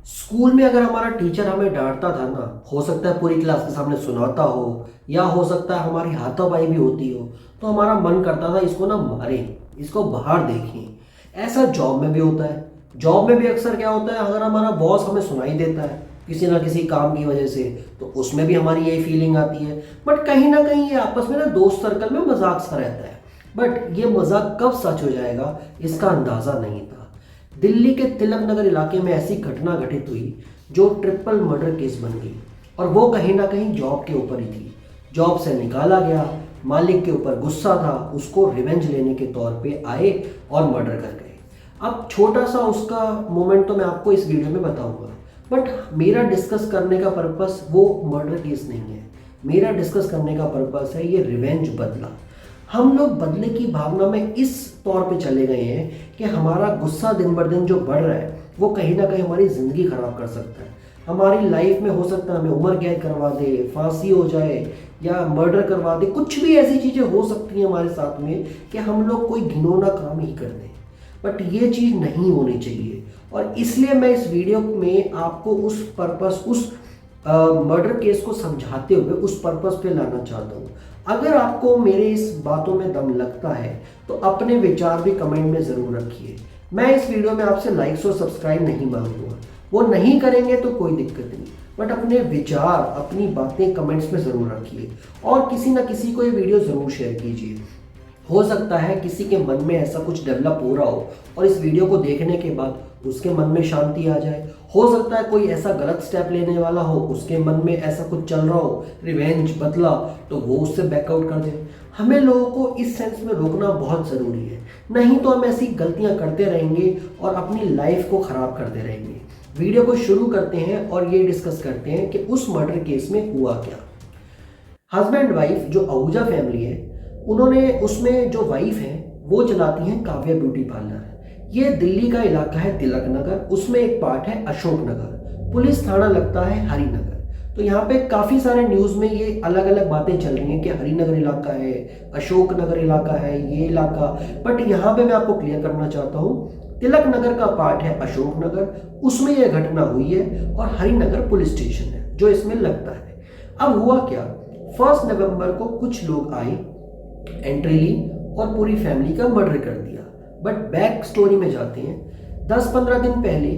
School में अगर हमारा टीचर हमें डांटता था ना, हो सकता है पूरी क्लास के सामने सुनाता हो या हो सकता है हमारी हाथापाई भी होती हो, तो हमारा मन करता था इसको ना मारें, इसको बाहर देखें। ऐसा जॉब में भी होता है। जॉब में भी अक्सर क्या होता है, अगर हमारा बॉस हमें सुनाई देता है किसी ना किसी काम की वजह से, तो उसमें भी हमारी यही फीलिंग आती है। बट कहीं ना कहीं ये आपस में ना दोस्त सर्कल में मजाक सा रहता है। बट ये मजाक कब सच हो जाएगा, इसका अंदाजा नहीं था। दिल्ली के तिलक नगर इलाके में ऐसी घटना घटित हुई जो ट्रिपल मर्डर केस बन गई, और वो कहीं ना कहीं जॉब के ऊपर ही थी। जॉब से निकाला गया, मालिक के ऊपर गुस्सा था, उसको रिवेंज लेने के तौर पे आए और मर्डर कर गए। अब छोटा सा उसका मोमेंट तो मैं आपको इस वीडियो में बताऊंगा, बट मेरा डिस्कस करने का पर्पस वो मर्डर केस नहीं है। मेरा डिस्कस करने का पर्पस है ये रिवेंज, बदला। हम लोग बदले की भावना में इस तौर पे चले गए हैं कि हमारा गुस्सा दिन बर दिन जो बढ़ रहा है वो कहीं ना कहीं हमारी ज़िंदगी ख़राब कर सकता है। हमारी लाइफ में हो सकता है हमें उम्र कैद करवा दे, फांसी हो जाए या मर्डर करवा दे, कुछ भी ऐसी चीज़ें हो सकती हैं हमारे साथ में कि हम लोग कोई घिनौना काम ही कर दें। बट ये चीज़ नहीं होनी चाहिए, और इसलिए मैं इस वीडियो में आपको उस पर्पस, उस मर्डर केस को समझाते हुए उस पर्पस पे लाना चाहता हूँ। अगर आपको मेरे इस बातों में दम लगता है तो अपने विचार भी कमेंट में ज़रूर रखिए। मैं इस वीडियो में आपसे लाइक्स और सब्सक्राइब नहीं मांगूंगा, वो नहीं करेंगे तो कोई दिक्कत नहीं, बट अपने विचार, अपनी बातें कमेंट्स में ज़रूर रखिए और किसी ना किसी को ये वीडियो ज़रूर शेयर कीजिए। हो सकता है किसी के मन में ऐसा कुछ डेवलप हो रहा हो और इस वीडियो को देखने के बाद उसके मन में शांति आ जाए। हो सकता है कोई ऐसा गलत स्टेप लेने वाला हो, उसके मन में ऐसा कुछ चल रहा हो, रिवेंज, बदला, तो वो उससे बैकआउट कर दे। हमें लोगों को इस सेंस में रोकना बहुत ज़रूरी है, नहीं तो हम ऐसी गलतियां करते रहेंगे और अपनी लाइफ को ख़राब करते रहेंगे। वीडियो को शुरू करते हैं और ये डिस्कस करते हैं कि उस मर्डर केस में हुआ क्या। हस्बैंड वाइफ जो आहूजा फैमिली है, उन्होंने, उसमें जो वाइफ है वो चलाती हैं काव्या ब्यूटी पार्लर। ये दिल्ली का इलाका है तिलक नगर, उसमें एक पार्ट है अशोक नगर, पुलिस थाना लगता है हरिनगर। तो यहाँ पे काफ़ी सारे न्यूज़ में ये अलग अलग बातें चल रही हैं कि हरिनगर इलाका है, अशोक नगर इलाका है, ये इलाका। बट यहाँ पे मैं आपको क्लियर करना चाहता हूँ, तिलक नगर का पार्ट है अशोक नगर, उसमें यह घटना हुई है, और हरिनगर पुलिस स्टेशन है जो इसमें लगता है। अब हुआ क्या, 1 नवंबर को कुछ लोग आए, एंट्री ली और पूरी फैमिली का मर्डर कर दिया। बट बैक स्टोरी में जाते हैं। 10-15 दिन पहले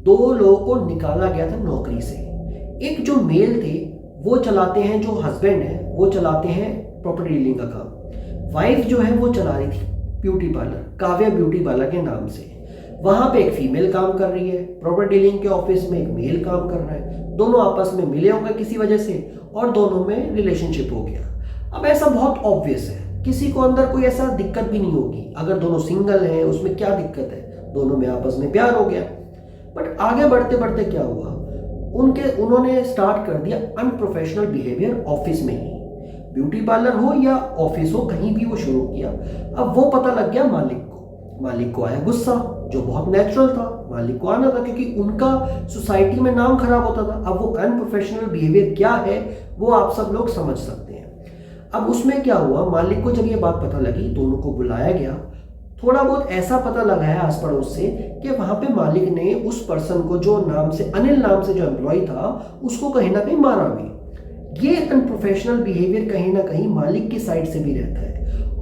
2 लोगों को निकाला गया था नौकरी से। एक जो मेल थे वो चलाते हैं, जो हस्बैंड है वो चलाते हैं प्रॉपर्टी डीलिंग का काम। वाइफ जो है वो चला रही थी beauty parlour, Kavya beauty parlour के नाम से। वहां पे एक फीमेल काम कर रही है, प्रॉपर्टी डीलिंग के ऑफिस में एक मेल काम कर रहा है। दोनों आपस में मिले होंगे किसी वजह से और दोनों में रिलेशनशिप हो गया। अब ऐसा बहुत ऑब्वियस है, किसी को अंदर कोई ऐसा दिक्कत भी नहीं होगी। अगर दोनों सिंगल हैं उसमें क्या दिक्कत है, दोनों में आपस में प्यार हो गया। बट आगे बढ़ते बढ़ते क्या हुआ, उन्होंने स्टार्ट कर दिया अनप्रोफेशनल बिहेवियर ऑफिस में ही। ब्यूटी पार्लर हो या ऑफिस हो, कहीं भी वो शुरू किया। अब वो पता लग गया मालिक को आया गुस्सा, जो बहुत नेचुरल था, मालिक को आना था क्योंकि उनका सोसाइटी में नाम खराब होता था। अब वो अनप्रोफेशनल बिहेवियर क्या है वो आप सब लोग समझ सकते हैं। अब उसमें क्या हुआ, मालिक को जब ये बात पता लगी, दोनों को बुलाया गया। थोड़ा बहुत ऐसा पता लगा है आस पड़ोस से कि वहां पे मालिक ने उस पर्सन को, जो नाम से अनिल नाम से जो एम्प्लॉय था, उसको कहीं ना कहीं मारा भी। ये अनप्रोफेशनल बिहेवियर कहीं ना कहीं मालिक की साइड से भी रहता है।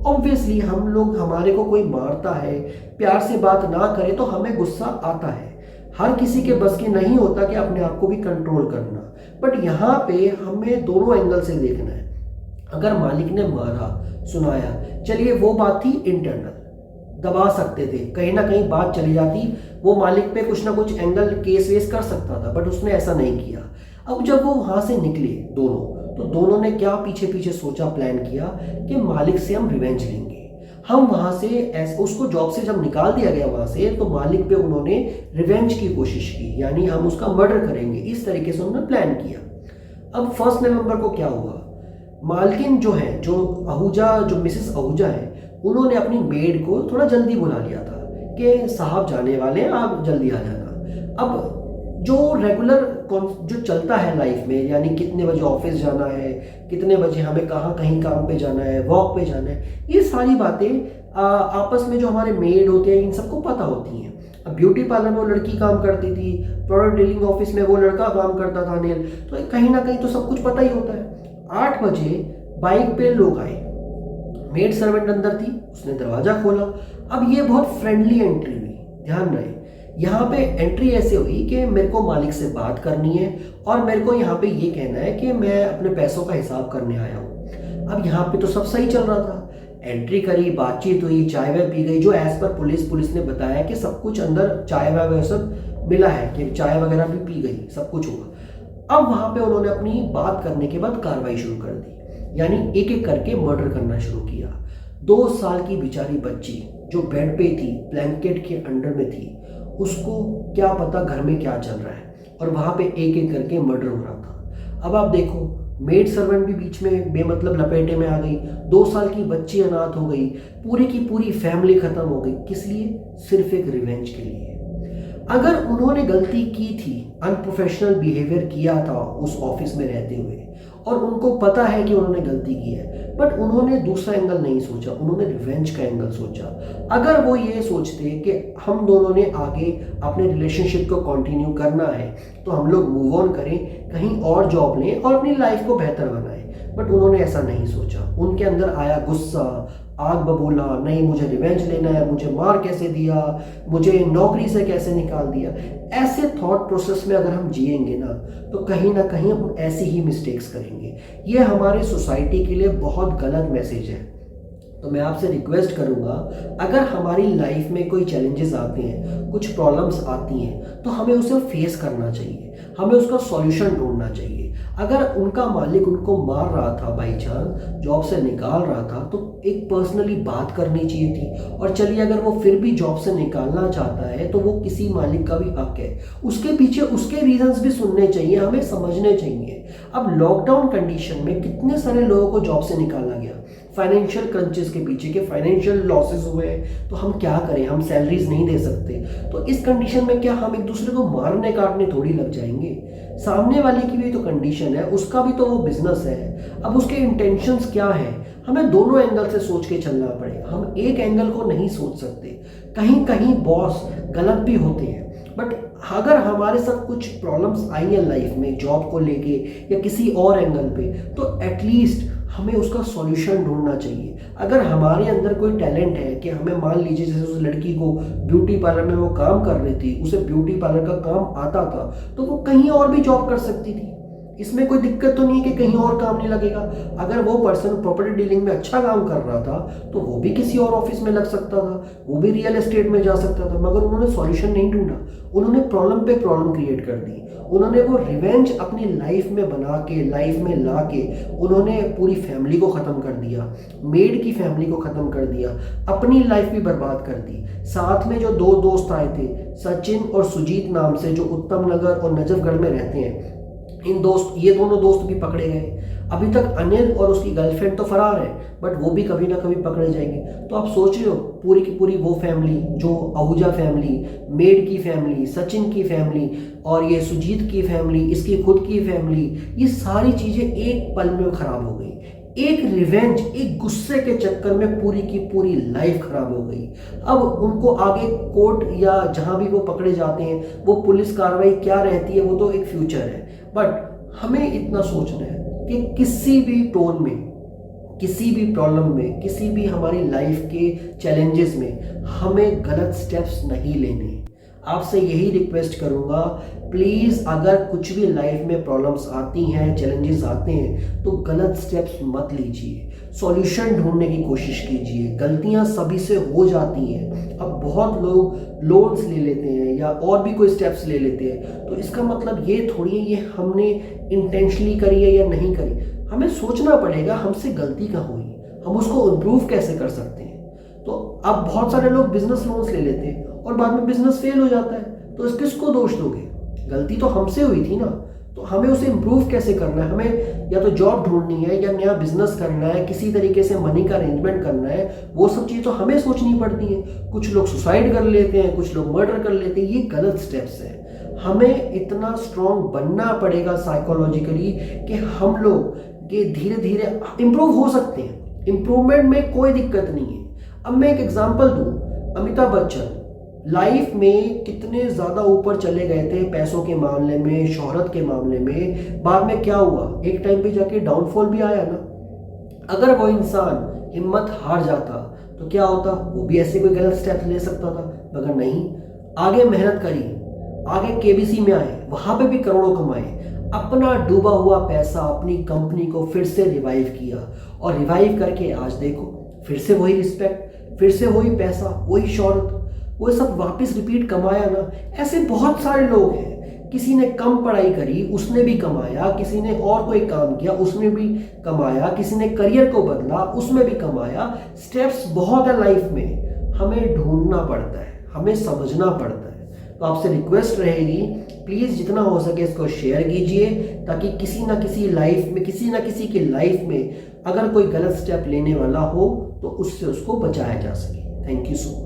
ऑब्वियसली हम लोग, हमारे को कोई मारता है, प्यार से बात ना करे तो हमें गुस्सा आता है। हर किसी के बस की नहीं होता कि अपने आप को भी कंट्रोल करना। बट यहाँ पे हमें दोनों एंगल से देखना है। अगर मालिक ने मारा, सुनाया, चलिए वो बात थी इंटरनल, दबा सकते थे, कहीं ना कहीं बात चली जाती, वो मालिक पे कुछ ना कुछ एंगल केस वेस कर सकता था, बट उसने ऐसा नहीं किया। अब जब वो वहां से निकले दोनों, तो दोनों ने क्या पीछे पीछे सोचा, प्लान किया कि मालिक से हम रिवेंज लेंगे। हम वहां से ऐसे, उसको जॉब से जब निकाल दिया गया वहां से, तो मालिक पे उन्होंने रिवेंज की कोशिश की, यानी हम उसका मर्डर करेंगे, इस तरीके से उन्होंने प्लान किया। अब 1 नवंबर को क्या हुआ, मालकिन जो है, जो आहूजा, जो मिसेस आहूजा है, उन्होंने अपनी मेड को थोड़ा जल्दी बुला लिया था कि साहब जाने वाले हैं, आप जल्दी आ जाना। अब जो रेगुलर जो चलता है लाइफ में, यानी कितने बजे ऑफिस जाना है, कितने बजे हमें कहाँ कहीं काम पे जाना है, वॉक पे जाना है, ये सारी बातें आपस में जो हमारे मेड होते हैं इन सबको पता होती हैं। अब ब्यूटी पार्लर में वो लड़की काम करती थी, प्रोडक्ट डीलिंग ऑफिस में वो लड़का काम करता था नेल, तो कहीं ना कहीं तो सब कुछ पता ही होता है। 8 बजे बाइक पे लोग आए, मेड सर्वेंट अंदर थी, उसने दरवाजा खोला। अब ये बहुत फ्रेंडली एंट्री हुई, ध्यान रहे यहाँ पे एंट्री ऐसे हुई कि मेरे को मालिक से बात करनी है और मेरे को यहाँ पे ये कहना है कि मैं अपने पैसों का हिसाब करने आया हूँ। अब यहाँ पे तो सब सही चल रहा था, एंट्री करी, बातचीत हुई, चाय वाय पी गई, जो एज पर पुलिस ने बताया कि सब कुछ अंदर चाय वाय सब मिला है, कि चाय वगैरह भी पी गई, सब कुछ हुआ। अब वहाँ पे उन्होंने अपनी बात करने के बाद कार्रवाई शुरू कर दी, यानी एक एक करके मर्डर करना शुरू किया। 2 साल की बेचारी बच्ची जो बेड पे थी, ब्लैंकेट के अंडर में थी, उसको क्या पता घर में क्या चल रहा है, और वहाँ पे एक एक करके मर्डर हो रहा था। अब आप देखो, मेड सर्वेंट भी बीच में बेमतलब लपेटे में आ गई, 2 साल की बच्ची अनाथ हो गई, पूरी की पूरी फैमिली खत्म हो गई। किस लिए? सिर्फ एक रिवेंज के लिए। अगर उन्होंने गलती की थी, अनप्रोफेशनल बिहेवियर किया था उस ऑफिस में रहते हुए, और उनको पता है कि उन्होंने गलती की है, बट उन्होंने दूसरा एंगल नहीं सोचा, उन्होंने रिवेंज का एंगल सोचा। अगर वो ये सोचते कि हम दोनों ने आगे अपने रिलेशनशिप को कंटिन्यू करना है, तो हम लोग मूव ऑन करें, कहीं और जॉब लें और अपनी लाइफ को बेहतर बनाएं, बट उन्होंने ऐसा नहीं सोचा। उनके अंदर आया गुस्सा, आग बबूला, नहीं मुझे रिवेंज लेना है, मुझे मार कैसे दिया, मुझे नौकरी से कैसे निकाल दिया। ऐसे थॉट प्रोसेस में अगर हम जिएंगे तो कहीं ना कहीं हम ऐसी ही मिस्टेक्स करेंगे। ये हमारे सोसाइटी के लिए बहुत गलत मैसेज है। तो मैं आपसे रिक्वेस्ट करूंगा, अगर हमारी लाइफ में कोई चैलेंजेस आते हैं, कुछ प्रॉब्लम्स आती हैं, तो हमें उसे फेस करना चाहिए, हमें उसका सॉल्यूशन ढूंढना चाहिए। अगर उनका मालिक उनको मार रहा था, बाई चांस जॉब से निकाल रहा था, तो एक पर्सनली बात करनी चाहिए थी। और चलिए, अगर वो फिर भी जॉब से निकालना चाहता है, तो वो किसी मालिक का भी हक है, उसके पीछे उसके रीजंस भी सुनने चाहिए, हमें समझने चाहिए। अब लॉकडाउन कंडीशन में कितने सारे लोगों को जॉब से निकाला गया, फाइनेंशियल क्रंचेस के पीछे, के फाइनेंशियल लॉसेस हुए, तो हम क्या करें, हम सैलरीज नहीं दे सकते। तो इस कंडीशन में क्या हम एक दूसरे को मारने काटने थोड़ी लग जाएंगे? सामने वाले की भी तो कंडीशन है, उसका भी तो वो बिजनेस है। अब उसके इंटेंशंस क्या है, हमें दोनों एंगल से सोच के चलना पड़ेगा। हम एक एंगल को नहीं सोच सकते, कहीं कहीं बॉस गलत भी होते हैं, बट अगर हमारे साथ कुछ प्रॉब्लम्स आई है लाइफ में, जॉब को लेके या किसी और एंगल पे, तो एटलीस्ट हमें उसका सॉल्यूशन ढूंढना चाहिए। अगर हमारे अंदर कोई टैलेंट है कि हमें, मान लीजिए जैसे उस लड़की को ब्यूटी पार्लर में वो काम कर रही थी, उसे ब्यूटी पार्लर का काम आता था, तो वो कहीं और भी जॉब कर सकती थी। इसमें कोई दिक्कत तो नहीं है कि कहीं और काम नहीं लगेगा। अगर वो पर्सन प्रॉपर्टी डीलिंग में अच्छा काम कर रहा था, तो वो भी किसी और ऑफिस में लग सकता था, वो भी रियल एस्टेट में जा सकता था, मगर उन्होंने सॉल्यूशन नहीं ढूंढा, उन्होंने प्रॉब्लम पे प्रॉब्लम क्रिएट कर दी। उन्होंने वो रिवेंज अपनी लाइफ में बना के, लाइफ में ला के, उन्होंने पूरी फैमिली को ख़त्म कर दिया, मेड की फैमिली को ख़त्म कर दिया, अपनी लाइफ भी बर्बाद कर दी। साथ में जो 2 दोस्त आए थे, सचिन और सुजीत नाम से, जो उत्तम नगर और नजफगढ़ में रहते हैं, ये दोनों दोस्त भी पकड़े गए। अभी तक अनिल और उसकी गर्लफ्रेंड तो फरार है, बट वो भी कभी ना कभी पकड़े जाएंगे। तो आप सोच रहे हो, पूरी की पूरी वो फैमिली, जो आहूजा फैमिली, मेड की फैमिली, सचिन की फैमिली और ये सुजीत की फैमिली, इसकी खुद की फैमिली, ये सारी चीज़ें एक पल में खराब हो गई। एक रिवेंज, एक गुस्से के चक्कर में पूरी की पूरी लाइफ खराब हो गई। अब उनको आगे कोर्ट या जहां भी वो पकड़े जाते हैं, वो पुलिस कार्रवाई क्या रहती है, वो तो एक फ्यूचर है। बट हमें इतना सोचना है कि किसी भी टोन में, किसी भी प्रॉब्लम में, किसी भी हमारी लाइफ के चैलेंजेस में हमें गलत स्टेप्स नहीं लेने। आपसे यही रिक्वेस्ट करूंगा, प्लीज़ अगर कुछ भी लाइफ में प्रॉब्लम्स आती हैं, चैलेंजेस आते हैं, तो गलत स्टेप्स मत लीजिए, सॉल्यूशन ढूंढने की कोशिश कीजिए। गलतियां सभी से हो जाती हैं। अब बहुत लोग लोन्स ले लेते हैं या और भी कोई स्टेप्स ले लेते हैं, तो इसका मतलब ये थोड़ी है ये हमने इंटेंशनली करी है या नहीं करी। हमें सोचना पड़ेगा हमसे गलती कहाँ हुई, हम उसको इम्प्रूव कैसे कर सकते हैं। तो अब बहुत सारे लोग बिजनेस लोन्स ले लेते हैं और बाद में बिजनेस फेल हो जाता है, तो इस किसको दोष दोगे? गलती तो हमसे हुई थी ना। तो हमें उसे इम्प्रूव कैसे करना है, हमें या तो जॉब ढूंढनी है या नया बिजनेस करना है, किसी तरीके से मनी का अरेंजमेंट करना है, वो सब चीज़ तो हमें सोचनी पड़ती है। कुछ लोग सुसाइड कर लेते हैं, कुछ लोग मर्डर कर लेते हैं, ये गलत स्टेप्स हैं। हमें इतना स्ट्रांग बनना पड़ेगा साइकोलॉजिकली कि हम लोग के धीरे धीरे इम्प्रूव हो सकते हैं। इम्प्रूवमेंट में कोई दिक्कत नहीं है। अब मैं एक एग्जांपल दूं, अमिताभ बच्चन लाइफ में कितने ज़्यादा ऊपर चले गए थे पैसों के मामले में, शोहरत के मामले में, बाद में क्या हुआ, एक टाइम पे जाके डाउनफॉल भी आया ना। अगर वो इंसान हिम्मत हार जाता तो क्या होता, वो भी ऐसे कोई गलत स्टेप ले सकता था, मगर नहीं, आगे मेहनत करी, आगे केबीसी में आए, वहां पे भी करोड़ों कमाए, अपना डूबा हुआ पैसा, अपनी कंपनी को फिर से रिवाइव किया, और रिवाइव करके आज देखो फिर से वही रिस्पेक्ट, फिर से वही पैसा, वही शोहरत, वो सब वापस रिपीट कमाया ना। ऐसे बहुत सारे लोग हैं, किसी ने कम पढ़ाई करी उसने भी कमाया, किसी ने और कोई काम किया उसने भी कमाया, किसी ने करियर को बदला उसमें भी कमाया। स्टेप्स बहुत है लाइफ में, हमें ढूंढना पड़ता है, हमें समझना पड़ता है। तो आपसे रिक्वेस्ट रहेगी, प्लीज़ जितना हो सके इसको शेयर कीजिए, ताकि किसी ना किसी लाइफ में, किसी ना किसी की लाइफ में अगर कोई गलत स्टेप लेने वाला हो तो उससे उसको बचाया जा सके। Thank you so much.